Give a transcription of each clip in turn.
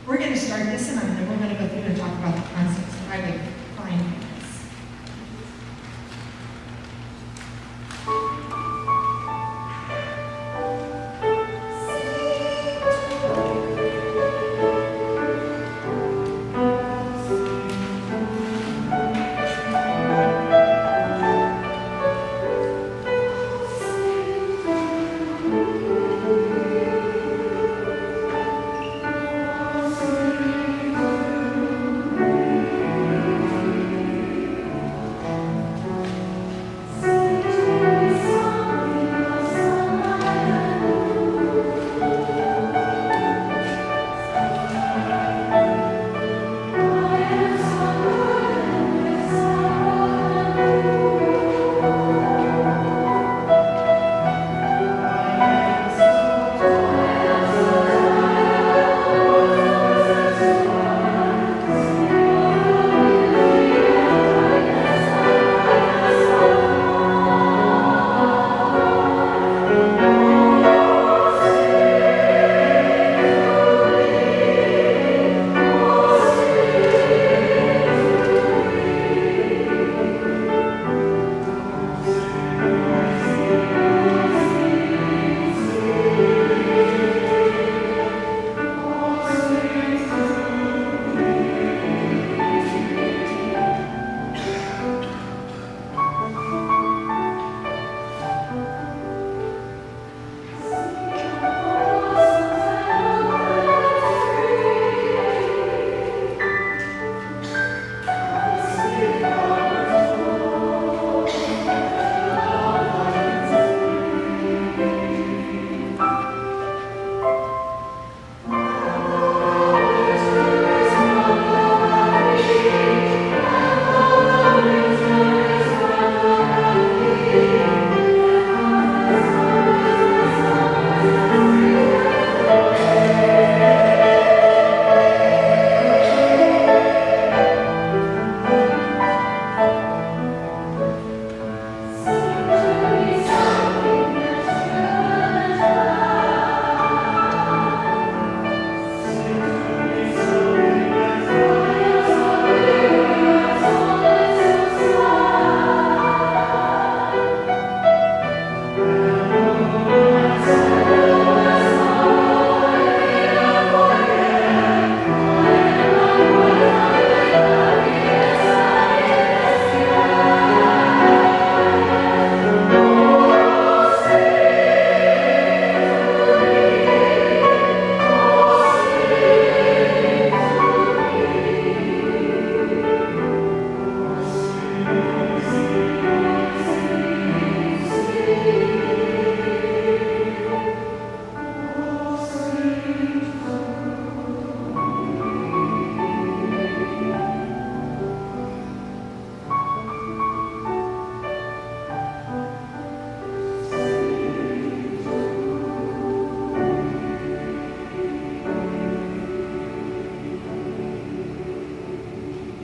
We're going to start this and then we're going to go through and talk about the concepts that I would find in this.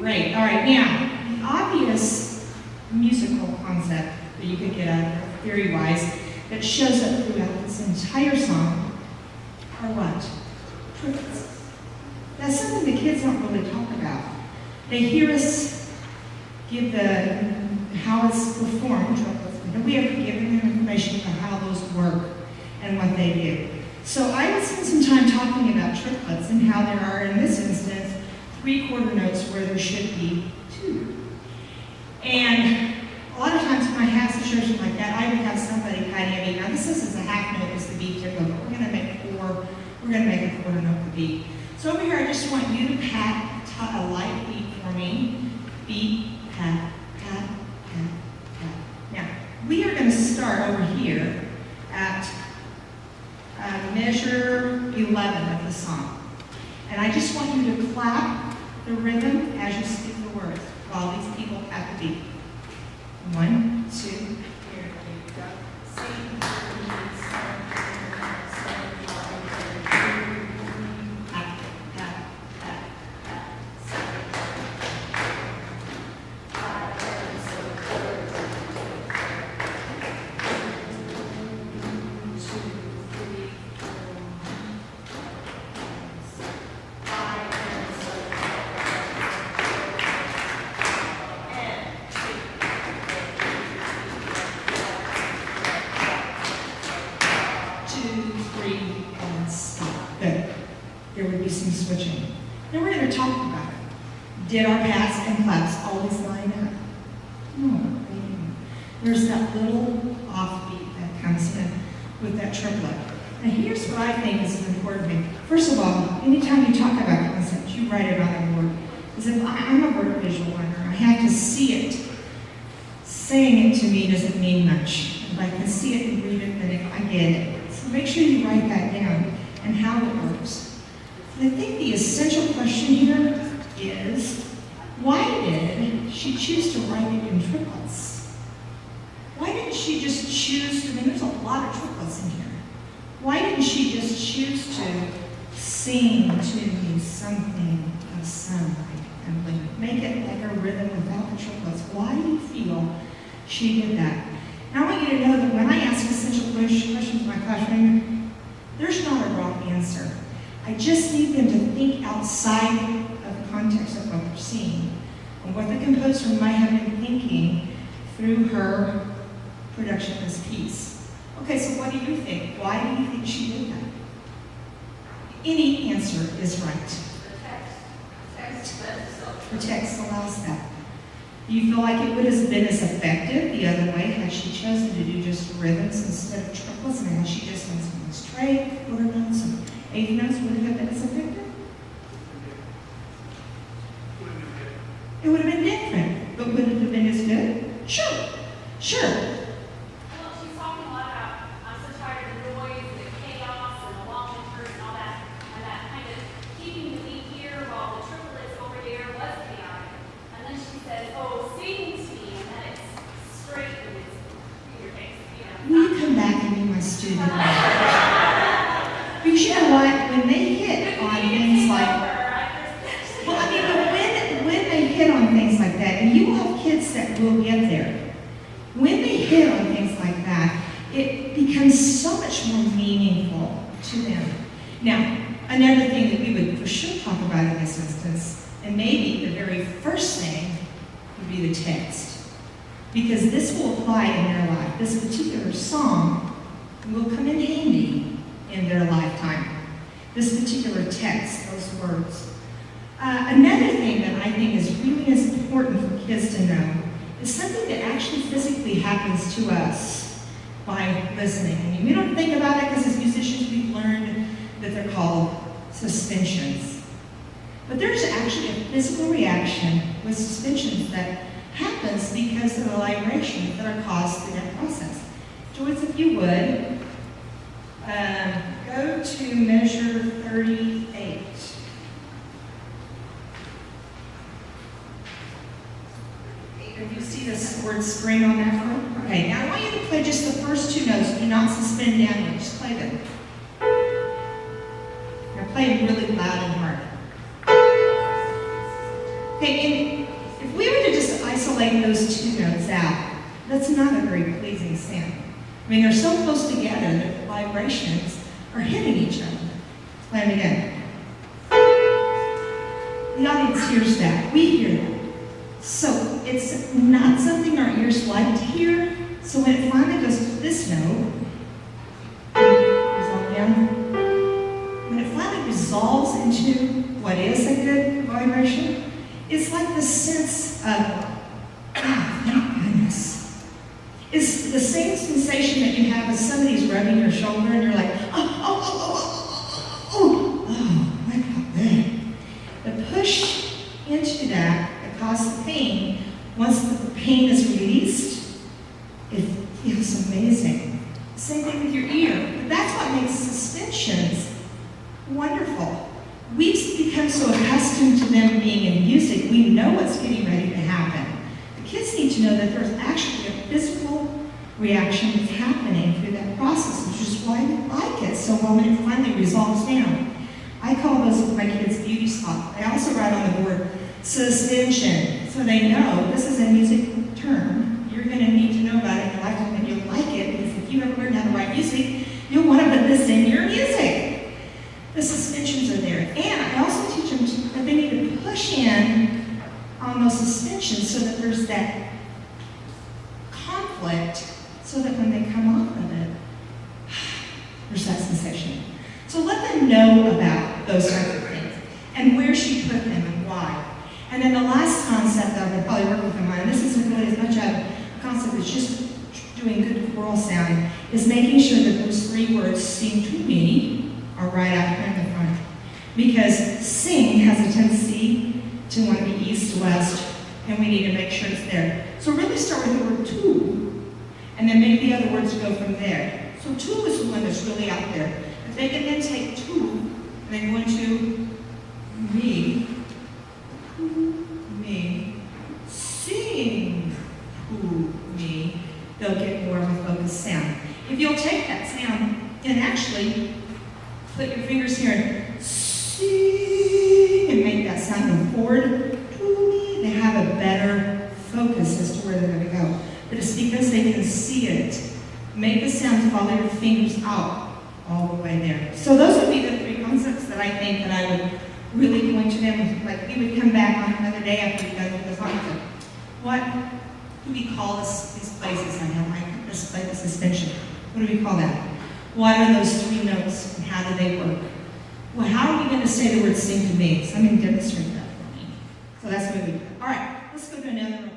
Great. All right. Now, the obvious musical concept that you could get out of theory-wise that shows up throughout this entire song are what? Triplets. That's something the kids don't really talk about. They hear us give how it's performed, triplets, but we have given them information about how those work and what they do. So I would spend some time talking about triplets and how there are, in this instance, 3/4 notes where there should be 2. And a lot of times when I have situations like that, I would have somebody kind of, now this is a half note is the beat tempo, but we're going to make 4, we're going to make a 1/4 note the beat. So over here, I just want you to pat a light beat for me. Beat, pat, pat, pat, pat. Now, we are going to start over here at measure 11 of the song. And I just want you to clap the rhythm as you speak the words while these people pat the beat. 1, 2, here we go. ever talk about it? Did our pats and claps always line up? No, they didn't. There's that little offbeat that comes in with that triplet. Now here's what I think is an important thing. First of all, anytime you talk about concepts, you write it on a board. Because if I'm a word visual learner, I have to see it. Saying it to me doesn't mean much. If I can see it and read it, then I get it. So make sure you write that down and how it works. And I think the essential question here is, why did she choose to write it in triplets? Why didn't she just choose to, I mean, there's a lot of triplets in here. Why didn't she just choose to sing to me something of sunlight and blue? Make it like a rhythm without the triplets. Why do you feel she did that? Now I want you to know that when I ask essential questions in my classroom, there's not a wrong answer. I just need them to think outside of the context of what they're seeing and what the composer might have been thinking through her production of this piece. Okay, so what do you think? Why do you think she did that? Any answer is right. The text allows that. Do you feel like it would have been as effective the other way had she chosen to do just rhythms instead of triplets? I mean, had she just done something straight, quarter notes, and eighth notes, would it have been as effective? It would have been different, but would it have been as good? Sure, sure. Well, she's talking a lot about, I'm so tired of the noise and the chaos and the long winters and all that, and that kind of keeping the beat here while the triplets over there was chaotic. And then she says, oh, sing to me, and then it's straight and it's in your face, you know. Will you come back and be my student? Because you know what? When they hit on things like, well, I mean, but when they hit on things like that, and you will have kids that will get there, when they hit on things like that, it becomes so much more meaningful to them. Now, another thing that we would for sure talk about in this instance, and maybe the very first thing, would be the text. Because this will apply in their life. This particular song will come in handy in their lifetime. This particular text, those words. Another thing that I think is really as important for kids to know is something that actually physically happens to us by listening. I mean, we don't think about it because as musicians we've learned that they're called suspensions. But there's actually a physical reaction with suspensions that happens because of the vibrations that are caused through that process. Joyce, if you would, go to measure 38. If you see this word spring on that one? Okay, now I want you to play just the first two notes. Do not suspend down yet, just play them. Now play them really loud and hard. Okay, and if we were to just isolate those two notes out, that's not a very pleasing sound. I mean, they're so close together that the vibrations are hitting each other. Play them again. The audience hears that. We hear that. So it's not something our ears like to hear. So when it finally goes to this note, resolve down. When it finally resolves into what is a good vibration, it's like the sense of, thank goodness. It's the same sensation that you have when somebody's rubbing your shoulder and you're like, what about that? The push into that causes the pain. Once the pain is released, it feels amazing. Same thing with your ear. But that's what makes suspensions wonderful. We've become so accustomed to them being in music, we know what's getting ready to happen. The kids need to know that there's actually a physical reaction that's happening through that process, which is why we like it so well when it finally resolves down. I call those with my kids beauty spot. I also write on the board suspension, so they know this is a music term. You're going to need to know about it in your lifetime, and you'll like it, because if you ever learn how to write music, you'll want to put this in your music. The suspensions are there. And I also teach them that they need to push in on those suspensions so that there's that conflict, so that when they come off of it, there's that sensation. So let them know about those types of things and where she put them is just doing good choral sound, is making sure that those three words, sing to me, are right out here in the front. Because sing has a tendency to want to be east to west, and we need to make sure it's there. So really start with the word to, and then make the other words go from there. So to is the one that's really out there. If they can then take to, and then go into me, sing to me, they'll get more of a focused sound. If you'll take that sound and actually put your fingers here and sing and make that sound go forward to me, they have a better focus as to where they're going to go. But it's because they can see it. Make the sound follow your fingers out all the way there. So those would be the three concepts that I think that I would really point to them. Like we would come back on another day after we've done with the concept. What do we call these places? I know, like this play, the suspension. What do we call that? What are those three notes and how do they work? Well, how are we going to say the word sing to me? Somebody demonstrate that for me. So that's what we do. All right, let's go to another one.